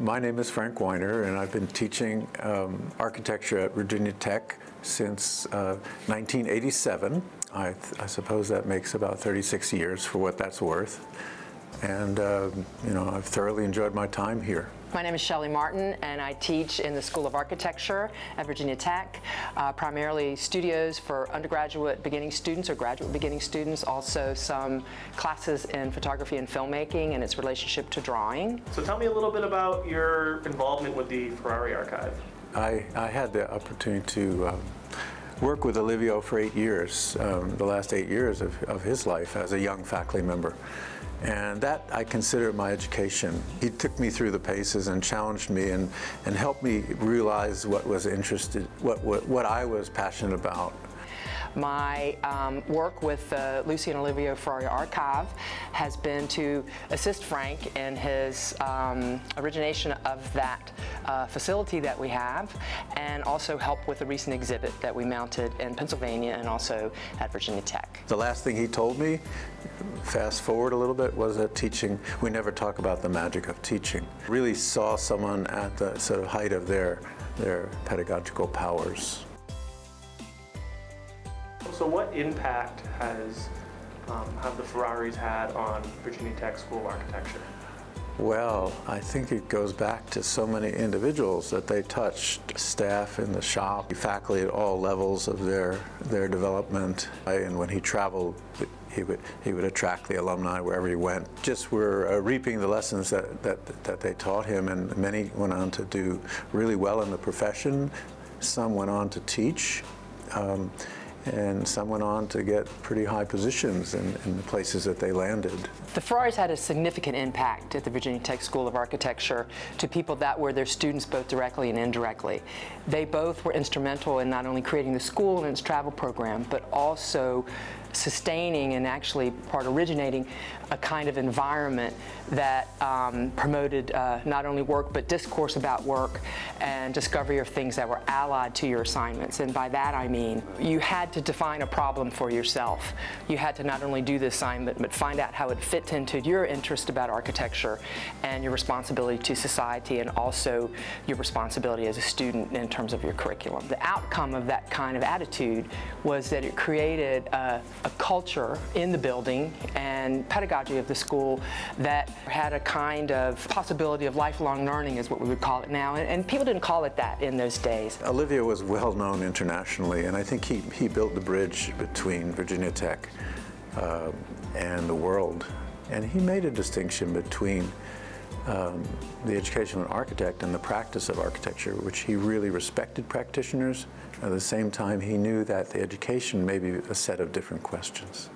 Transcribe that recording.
My name is Frank Weiner, and I've been teaching architecture at Virginia Tech since 1987. I suppose that makes about 36 years for what that's worth. And, I've thoroughly enjoyed my time here. My name is Shelley Martin, and I teach in the School of Architecture at Virginia Tech, primarily studios for undergraduate beginning students or graduate beginning students, also some classes in photography and filmmaking and its relationship to drawing. So tell me a little bit about your involvement with the Ferrari Archive. I had the opportunity to work with Olivio for 8 years, the last 8 years of his life as a young faculty member. And that I consider my education. He took me through the paces and challenged me and helped me realize what I was passionate about. My work with the Lucy Olivio Ferrari Archive has been to assist Frank in his origination of that facility that we have, and also help with a recent exhibit that we mounted in Pennsylvania and also at Virginia Tech. The last thing he told me, fast forward a little bit, was that teaching, we never talk about the magic of teaching. Really saw someone at the sort of height of their pedagogical powers. So what impact have the Ferraris had on Virginia Tech School of Architecture? Well, I think it goes back to so many individuals that they touched, staff in the shop, faculty at all levels of their development. And when he traveled, he would attract the alumni wherever he went. Just were reaping the lessons that they taught him, and many went on to do really well in the profession. Some went on to teach. And some went on to get pretty high positions in the places that they landed. The Ferraris had a significant impact at the Virginia Tech School of Architecture to people that were their students both directly and indirectly. They both were instrumental in not only creating the school and its travel program, but also sustaining and actually originating a kind of environment that promoted not only work but discourse about work and discovery of things that were allied to your assignments. And by that I mean you had to define a problem for yourself. You had to not only do the assignment but find out how it fit into your interest about architecture and your responsibility to society, and also your responsibility as a student in terms of your curriculum. The outcome of that kind of attitude was that it created a culture in the building and pedagogy of the school that had a kind of possibility of lifelong learning, is what we would call it now, and people didn't call it that in those days. Olivio was well known internationally, and I think he built the bridge between Virginia Tech and the world. And he made a distinction between the education of an architect and the practice of architecture, which he really respected practitioners. At the same time, he knew that the education may be a set of different questions.